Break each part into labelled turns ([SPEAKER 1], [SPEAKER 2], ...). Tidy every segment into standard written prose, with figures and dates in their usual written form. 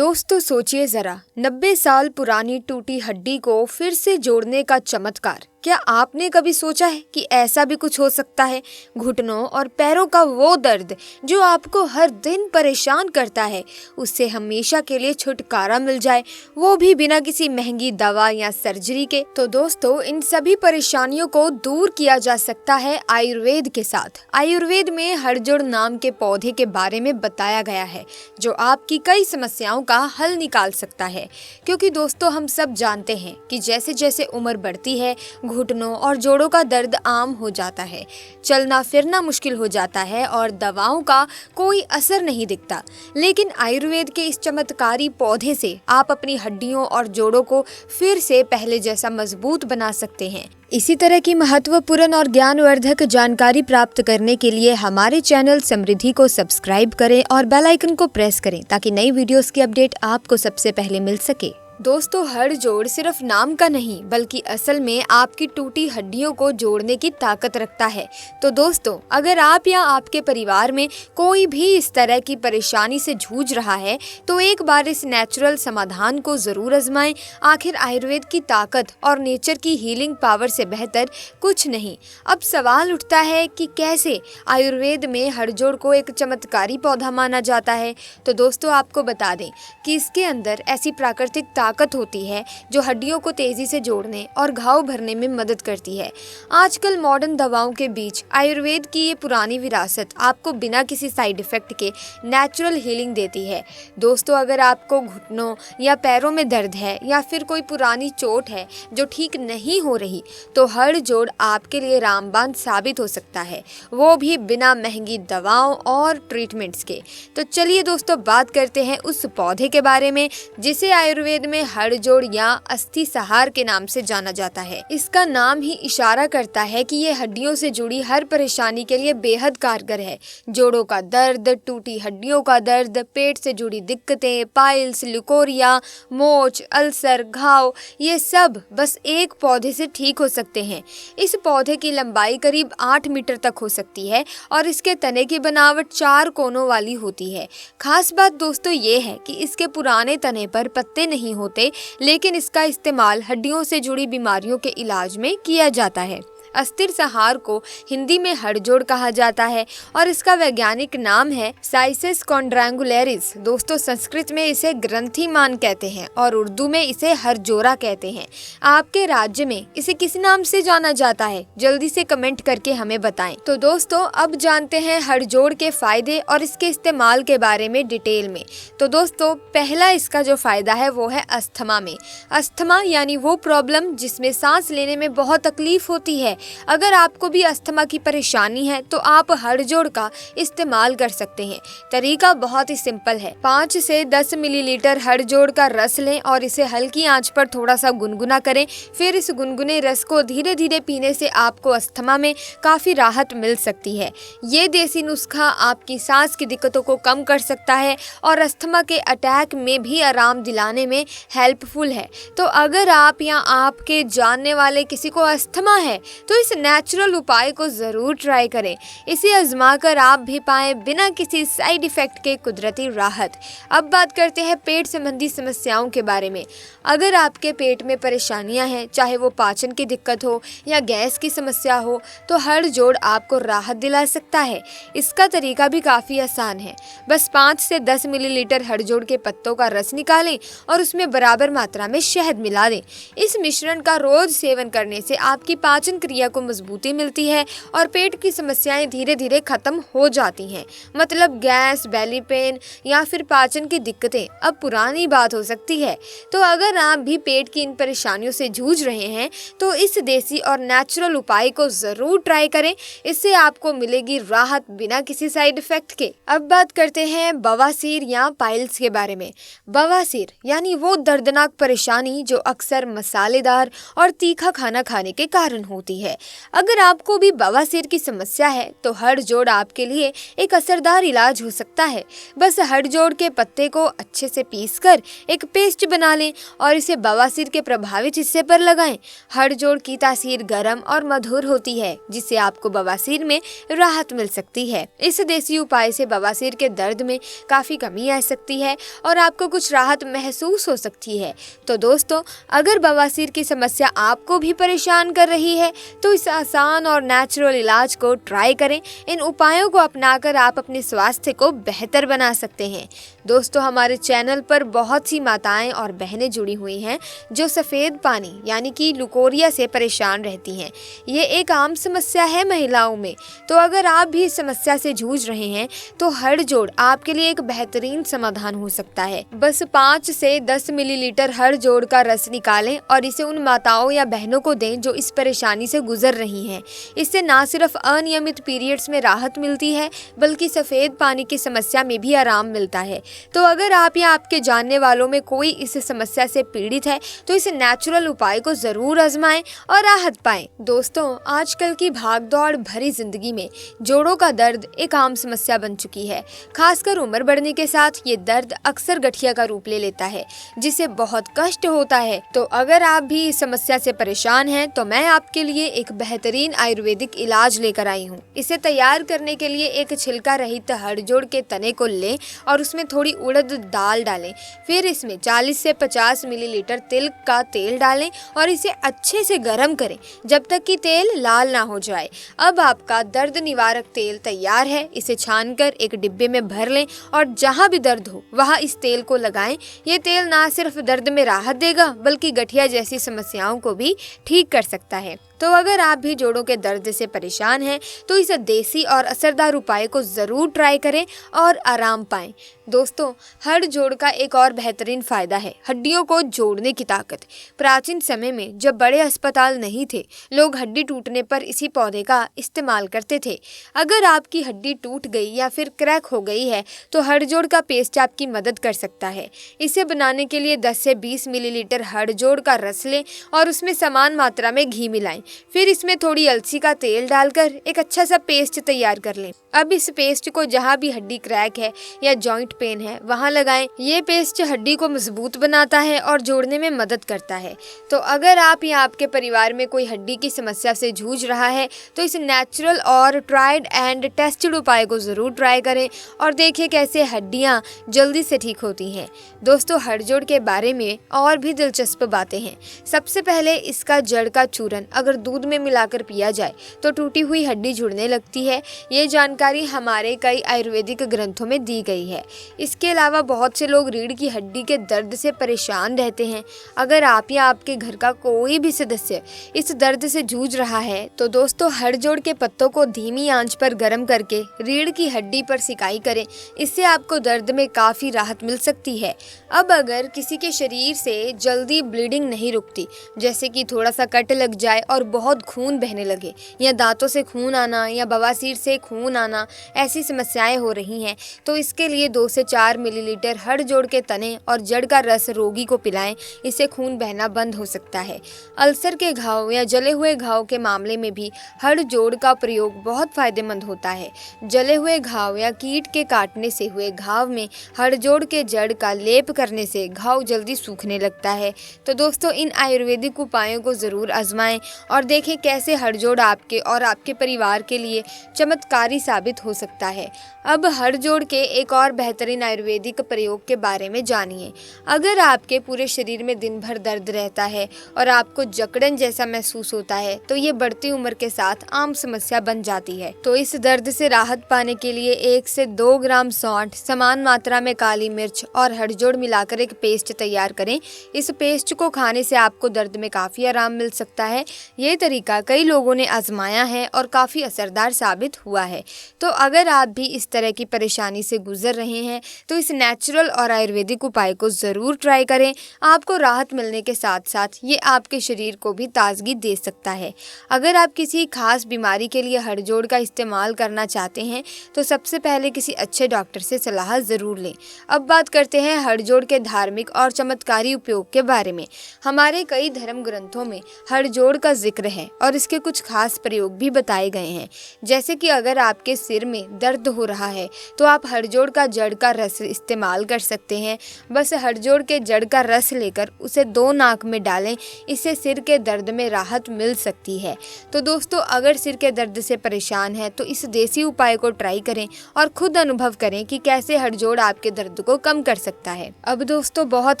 [SPEAKER 1] दोस्तों सोचिए जरा 90 साल पुरानी टूटी हड्डी को फिर से जोड़ने का चमत्कार। क्या आपने कभी सोचा है कि ऐसा भी कुछ हो सकता है? घुटनों और पैरों का वो दर्द जो आपको हर दिन परेशान करता है, उससे हमेशा के लिए छुटकारा मिल जाए, वो भी बिना किसी महंगी दवा या सर्जरी के। तो दोस्तों इन सभी परेशानियों को दूर किया जा सकता है आयुर्वेद के साथ। आयुर्वेद में हड़जोड़ नाम के पौधे के बारे में बताया गया है जो आपकी कई समस्याओं का हल निकाल सकता है। क्योंकि दोस्तों हम सब जानते हैं कि जैसे जैसे उम्र बढ़ती है घुटनों और जोड़ों का दर्द आम हो जाता है, चलना फिरना मुश्किल हो जाता है और दवाओं का कोई असर नहीं दिखता। लेकिन आयुर्वेद के इस चमत्कारी पौधे से आप अपनी हड्डियों और जोड़ों को फिर से पहले जैसा मजबूत बना सकते हैं। इसी तरह की महत्वपूर्ण और ज्ञानवर्धक जानकारी प्राप्त करने के लिए हमारे चैनल समृद्धि को सब्सक्राइब करें और बेल आइकन को प्रेस करें ताकि नई वीडियोस की अपडेट आपको सबसे पहले मिल सके। दोस्तों हड़जोड़ सिर्फ नाम का नहीं बल्कि असल में आपकी टूटी हड्डियों को जोड़ने की ताकत रखता है। तो दोस्तों अगर आप या आपके परिवार में कोई भी इस तरह की परेशानी से जूझ रहा है तो एक बार इस नेचुरल समाधान को जरूर आजमाएं। आखिर आयुर्वेद की ताकत और नेचर की हीलिंग पावर से बेहतर कुछ नहीं। अब सवाल उठता है कि कैसे आयुर्वेद में हड़जोड़ को एक चमत्कारी पौधा माना जाता है। तो दोस्तों आपको बता दें कि इसके अंदर ऐसी प्राकृतिक ताकत होती है जो हड्डियों को तेजी से जोड़ने और घाव भरने में मदद करती है। आजकल मॉडर्न दवाओं के बीच आयुर्वेद की ये पुरानी विरासत आपको बिना किसी साइड इफेक्ट के नेचुरल हीलिंग देती है। दोस्तों अगर आपको घुटनों या पैरों में दर्द है या फिर कोई पुरानी चोट है जो ठीक नहीं हो रही तो हड़जोड़ आपके लिए रामबाण साबित हो सकता है, वो भी बिना महंगी दवाओं और ट्रीटमेंट्स के। तो चलिए दोस्तों बात करते हैं उस पौधे के बारे में जिसे आयुर्वेद में हड़जोड़ या अस्थि सहार के नाम से जाना जाता है। इसका नाम ही इशारा करता है कि ये हड्डियों से जुड़ी हर परेशानी के लिए बेहद कारगर है। जोड़ों का दर्द, टूटी हड्डियों का दर्द, पेट से जुड़ी दिक्कतें, पाइल्स, ल्यूकोरिया, मोच, अल्सर, घाव, ये सब बस एक पौधे से ठीक हो सकते हैं। इस पौधे की लंबाई करीब 8 मीटर तक हो सकती है और इसके तने की बनावट 4 कोनों वाली होती है। खास बात दोस्तों ये है कि इसके पुराने तने पर पत्ते नहीं होते, लेकिन इसका इस्तेमाल हड्डियों से जुड़ी बीमारियों के इलाज में किया जाता है। अस्थिर सहार को हिंदी में हड़जोड़ कहा जाता है और इसका वैज्ञानिक नाम है साइसेस क्वाड्रेंगुलरिस। दोस्तों संस्कृत में इसे ग्रंथिमान कहते हैं और उर्दू में इसे हरजोरा कहते हैं। आपके राज्य में इसे किस नाम से जाना जाता है? जल्दी से कमेंट करके हमें बताएं। तो दोस्तों अब जानते हैं हड़जोड़ के फायदे और इसके इस्तेमाल के बारे में डिटेल में। तो दोस्तों पहला इसका जो फायदा है वो है अस्थमा में। अस्थमा यानी वो प्रॉब्लम जिसमें सांस लेने में बहुत तकलीफ होती है। अगर आपको भी अस्थमा की परेशानी है तो आप हड़जोड़ का इस्तेमाल कर सकते हैं। तरीका बहुत ही सिंपल है। 5 से 10 मिलीलीटर हड़जोड़ का रस लें और इसे हल्की आंच पर थोड़ा सा गुनगुना करें। फिर इस गुनगुने रस को धीरे धीरे पीने से आपको अस्थमा में काफी राहत मिल सकती है। ये देसी नुस्खा आपकी सांस की दिक्कतों को कम कर सकता है और अस्थमा के अटैक में भी आराम दिलाने में हेल्पफुल है। तो अगर आप या आपके जानने वाले किसी को अस्थमा है तो इस नेचुरल उपाय को जरूर ट्राई करें। इसे आजमा कर आप भी पाएं बिना किसी साइड इफेक्ट के कुदरती राहत। अब बात करते हैं पेट संबंधी समस्याओं के बारे में। अगर आपके पेट में परेशानियां हैं, चाहे वो पाचन की दिक्कत हो या गैस की समस्या हो, तो हड़जोड़ आपको राहत दिला सकता है। इसका तरीका भी काफ़ी आसान है। बस 5 से 10 मिलीलीटर हड़जोड़ के पत्तों का रस निकालें और उसमें बराबर मात्रा में शहद मिला दें। इस मिश्रण का रोज सेवन करने से आपकी पाचन क्रिया को मजबूती मिलती है और पेट की समस्याएं धीरे धीरे खत्म हो जाती हैं। मतलब गैस, बेली पेन या फिर पाचन की दिक्कतें अब पुरानी बात हो सकती है। तो अगर आप भी पेट की इन परेशानियों से जूझ रहे हैं तो इस देसी और नेचुरल उपाय को जरूर ट्राई करें। इससे आपको मिलेगी राहत बिना किसी साइड इफेक्ट के। अब बात करते हैं बवासीर या पाइल्स के बारे में। बवासीर यानी वो दर्दनाक परेशानी जो अक्सर मसालेदार और तीखा खाना खाने के कारण होती है। है। अगर आपको भी बवासीर की समस्या है तो हड़जोड़ आपके लिए एक असरदार इलाज हो सकता है। बस हड़जोड़ के पत्ते को अच्छे से पीसकर एक पेस्ट बना लें और इसे बवासीर के प्रभावित हिस्से पर लगाएं। हड़जोड़ की तासीर गर्म और मधुर होती है, जिससे आपको बवासीर में राहत मिल सकती है। इस देसी उपाय से बवासीर के दर्द में काफी कमी आ सकती है और आपको कुछ राहत महसूस हो सकती है। तो दोस्तों, अगर बवासीर की समस्या आपको भी परेशान कर रही है तो इस आसान और नेचुरल इलाज को ट्राई करें। इन उपायों को अपनाकर आप अपने स्वास्थ्य को बेहतर बना सकते हैं। दोस्तों, हमारे चैनल पर बहुत सी माताएं और बहनें जुड़ी हुई हैं जो सफ़ेद पानी यानी कि लुकोरिया से परेशान रहती हैं। ये एक आम समस्या है महिलाओं में। तो अगर आप भी इस समस्या से जूझ रहे हैं तो हड़जोड़ आपके लिए एक बेहतरीन समाधान हो सकता है। बस 5 से 10 मिलीलीटर हड़जोड़ का रस निकालें और इसे उन माताओं या बहनों को दें जो इस परेशानी से गुजर रही हैं। इससे न सिर्फ अनियमित पीरियड्स में राहत मिलती है बल्कि सफ़ेद पानी की समस्या में भी आराम मिलता है। तो अगर आप या आपके जानने वालों में कोई इस समस्या से पीड़ित है तो इस नेचुरल उपाय को जरूर आजमाएं और राहत पाएं। दोस्तों, आजकल की भागदौड़ भरी जिंदगी में जोड़ों का दर्द एक आम समस्या बन चुकी है। खासकर उम्र बढ़ने के साथ ये दर्द अक्सर गठिया का रूप ले लेता है, जिससे बहुत कष्ट होता है। तो अगर आप भी इस समस्या से परेशान हैं तो मैं आपके लिए एक बेहतरीन आयुर्वेदिक इलाज लेकर आई हूँ। इसे तैयार करने के लिए एक छिलका रहित हड़जोड़ के तने को लें और उसमें थोड़ी उड़द दाल डालें। फिर इसमें 40 से 50 मिलीलीटर तिल का तेल डालें और इसे अच्छे से गर्म करें जब तक कि तेल लाल ना हो जाए। अब आपका दर्द निवारक तेल तैयार है। इसे छानकर एक डिब्बे में भर लें और जहाँ भी दर्द हो वहाँ इस तेल को लगाएं। ये तेल ना सिर्फ दर्द में राहत देगा बल्कि गठिया जैसी समस्याओं को भी ठीक कर सकता है। तो अगर आप भी जोड़ों के दर्द से परेशान हैं तो इस देसी और असरदार उपाय को ज़रूर ट्राई करें और आराम पाएं। दोस्तों, हड़जोड़ का एक और बेहतरीन फ़ायदा है हड्डियों को जोड़ने की ताकत। प्राचीन समय में जब बड़े अस्पताल नहीं थे, लोग हड्डी टूटने पर इसी पौधे का इस्तेमाल करते थे। अगर आपकी हड्डी टूट गई या फिर क्रैक हो गई है तो हड़जोड़ का पेस्ट आपकी मदद कर सकता है। इसे बनाने के लिए 10 से 20 मिलीलीटर हड़जोड़ का रस लें और उसमें समान मात्रा में घी मिलाएं। फिर इसमें थोड़ी अलसी का तेल डालकर एक अच्छा सा पेस्ट तैयार कर लें। अब इस पेस्ट को जहाँ भी हड्डी क्रैक है या जॉइंट पेन है वहाँ लगाएं। ये पेस्ट हड्डी को मजबूत बनाता है और जोड़ने में मदद करता है। तो अगर आप या आपके परिवार में कोई हड्डी की समस्या से जूझ रहा है तो इस नेचुरल और ट्राइड एंड टेस्टेड उपाय को ज़रूर ट्राई करें और देखिए कैसे हड्डियाँ जल्दी से ठीक होती हैं। दोस्तों, हड़जोड़ के बारे में और भी दिलचस्प बातें हैं। सबसे पहले इसका जड़ का चूरन अगर दूध में मिलाकर पिया जाए तो टूटी हुई हड्डी जुड़ने लगती है। ये जानकारी हमारे कई आयुर्वेदिक ग्रंथों में दी गई है। इसके अलावा बहुत से लोग रीढ़ की हड्डी के दर्द से परेशान रहते हैं। अगर आप या आपके घर का कोई भी सदस्य इस दर्द से जूझ रहा है तो दोस्तों, हड़जोड़ के पत्तों को धीमी आंच पर गर्म करके रीढ़ की हड्डी पर सिकाई करें। इससे आपको दर्द में काफ़ी राहत मिल सकती है। अब अगर किसी के शरीर से जल्दी ब्लीडिंग नहीं रुकती, जैसे कि थोड़ा सा कट लग जाए और बहुत खून बहने लगे या दांतों से खून आना या बवासीर से खून आना, ऐसी समस्याएं हो रही हैं तो इसके लिए 2 से 4 मिलीलीटर हड़जोड़ के तने और जड़ का रस रोगी को पिलाएं। इससे खून बहना बंद हो सकता है। अल्सर के घाव या जले हुए घाव के मामले में भी हड़जोड़ का प्रयोग बहुत फायदेमंद होता है। जले हुए घाव या कीट के काटने से हुए घाव में हड़जोड़ के जड़ का लेप करने से घाव जल्दी सूखने लगता है। तो दोस्तों, इन आयुर्वेदिक उपायों को ज़रूर आजमाएं और देखें कैसे हड़जोड़ आपके और आपके परिवार के लिए चमत्कारी साबित हो सकता है। अब हड़जोड़ के एक और बेहतरीन आयुर्वेदिक प्रयोग के बारे में जानिए। अगर आपके पूरे शरीर में दिन भर दर्द रहता है और आपको जकड़न जैसा महसूस होता है तो ये बढ़ती उम्र के साथ आम समस्या बन जाती है। तो इस दर्द से राहत पाने के लिए 1 से 2 ग्राम सौंठ, समान मात्रा में काली मिर्च और हड़जोड़ मिलाकर एक पेस्ट तैयार करें। इस पेस्ट को खाने से आपको दर्द में काफ़ी आराम मिल सकता है। ये तरीका कई लोगों ने आजमाया है और काफ़ी असरदार साबित हुआ है। तो अगर आप भी इस तरह की परेशानी से गुजर रहे हैं तो इस नेचुरल और आयुर्वेदिक उपाय को ज़रूर ट्राई करें। आपको राहत मिलने के साथ साथ ये आपके शरीर को भी ताजगी दे सकता है। अगर आप किसी खास बीमारी के लिए हड़जोड़ का इस्तेमाल करना चाहते हैं तो सबसे पहले किसी अच्छे डॉक्टर से सलाह ज़रूर लें। अब बात करते हैं हड़जोड़ के धार्मिक और चमत्कारी उपयोग के बारे में। हमारे कई धर्म ग्रंथों में हड़जोड़ का जिक्र है और इसके कुछ खास प्रयोग भी बताए गए हैं। जैसे कि अगर आपके सिर में दर्द हो रहा है तो आप हड़जोड़ का जड़ का रस इस्तेमाल कर सकते हैं। बस हड़जोड़ के जड़ का रस लेकर उसे 2 नाक में डालें, इससे सिर के दर्द में राहत मिल सकती है। तो दोस्तों, अगर सिर के दर्द से परेशान हैं तो इस देसी उपाय को ट्राई करें और खुद अनुभव करें कि कैसे हड़जोड़ आपके दर्द को कम कर सकता है। अब दोस्तों, बहुत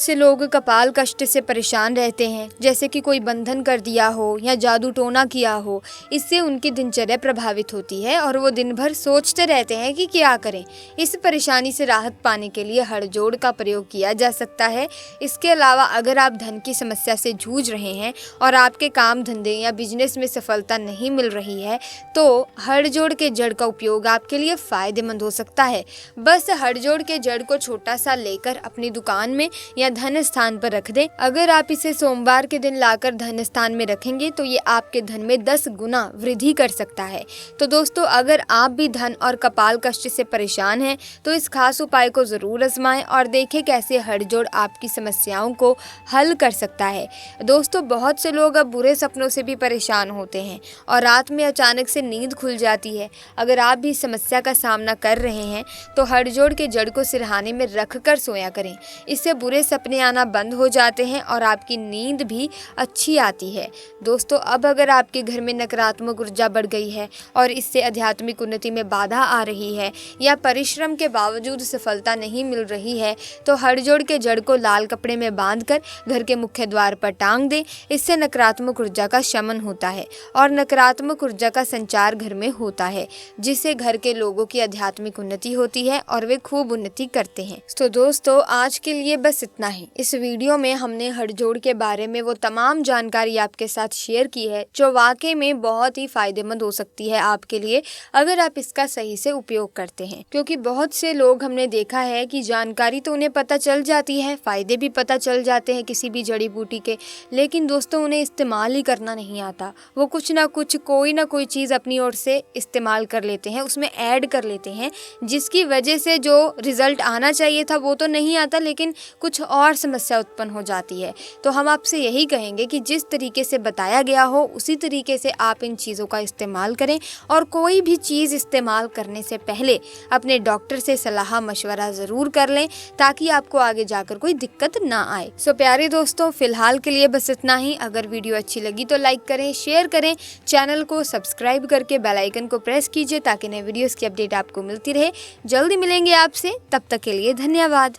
[SPEAKER 1] से लोग कपाल कष्ट से परेशान रहते हैं, जैसे कि कोई बंधन कर दिया हो या जादू टोना किया हो। इससे उनकी दिनचर्या प्रभावित होती है और वो दिन भर सोचते रहते हैं कि क्या करें। इस परेशानी से राहत पाने के लिए हड़जोड़ का प्रयोग किया जा सकता है। इसके अलावा अगर आप धन की समस्या से जूझ रहे हैं और आपके काम धंधे या बिजनेस में सफलता नहीं मिल रही है तो हड़जोड़ के जड़ का उपयोग आपके लिए फायदेमंद हो सकता है। बस हड़जोड़ के जड़ को छोटा सा लेकर अपनी दुकान में या धन स्थान पर रख दें। अगर आप इसे सोमवार के दिन लाकर धन स्थान में रखेंगे तो ये आपके धन में 10 गुना वृद्धि कर सकता है। तो दोस्तों, अगर आप भी धन और कपाल कष्ट से परेशान हैं तो इस खास उपाय को जरूर आजमाएं और देखें कैसे हड़जोड़ आपकी समस्याओं को हल कर सकता है। दोस्तों, बहुत से लोग अब बुरे सपनों से भी परेशान होते हैं और रात में अचानक से नींद खुल जाती है। अगर आप भी इस समस्या का सामना कर रहे हैं तो हड़जोड़ के जड़ को सिरहाने में रख कर सोया करें। इससे बुरे सपने आना बंद हो जाते हैं और आपकी नींद भी अच्छी आती है। दोस्तों, अब अगर आपके घर में नकारात्मक ऊर्जा बढ़ गई है और इससे आध्यात्मिक उन्नति में बाधा आ रही है या परिश्रम के बावजूद सफलता नहीं मिल रही है तो हड़जोड़ के जड़ को लाल कपड़े में बांधकर घर के मुख्य द्वार पर टांग दें। इससे नकारात्मक ऊर्जा का शमन होता है और नकारात्मक ऊर्जा का संचार घर में होता है, जिससे घर के लोगों की आध्यात्मिक उन्नति होती है और वे खूब उन्नति करते हैं। तो दोस्तों, आज के लिए बस इतना ही। इस वीडियो में हमने हड़जोड़ के बारे में वो तमाम जानकारी आपके साथ शेयर की है जो वाकई में बहुत ही फायदेमंद हो सकती है आपके लिए अगर आप इसका सही से उपयोग करते हैं। क्योंकि बहुत से लोग हमने देखा है कि जानकारी तो उन्हें पता चल जाती है, फायदे भी पता चल जाते हैं किसी भी जड़ी बूटी के, लेकिन दोस्तों उन्हें इस्तेमाल ही करना नहीं आता। वो कुछ ना कुछ कोई ना कोई चीज़ अपनी ओर से इस्तेमाल कर लेते हैं, उसमें ऐड कर लेते हैं, जिसकी वजह से जो रिजल्ट आना चाहिए था वो तो नहीं आता, लेकिन कुछ और समस्या उत्पन्न हो जाती है। तो हम आपसे यही कहेंगे कि जिस तरीके से बताया गया हो उसी तरीके से आप इन चीज़ों का इस्तेमाल करें और कोई भी चीज़ इस्तेमाल करने से पहले अपने डॉक्टर से सलाह मशवरा ज़रूर कर लें ताकि आपको आगे जाकर कोई दिक्कत ना आए। सो प्यारे दोस्तों, फिलहाल के लिए बस इतना ही। अगर वीडियो अच्छी लगी तो लाइक करें, शेयर करें, चैनल को सब्सक्राइब करके बेल आइकन को प्रेस कीजिए ताकि नए वीडियोस की अपडेट आपको मिलती रहे। जल्दी मिलेंगे आपसे, तब तक के लिए धन्यवाद।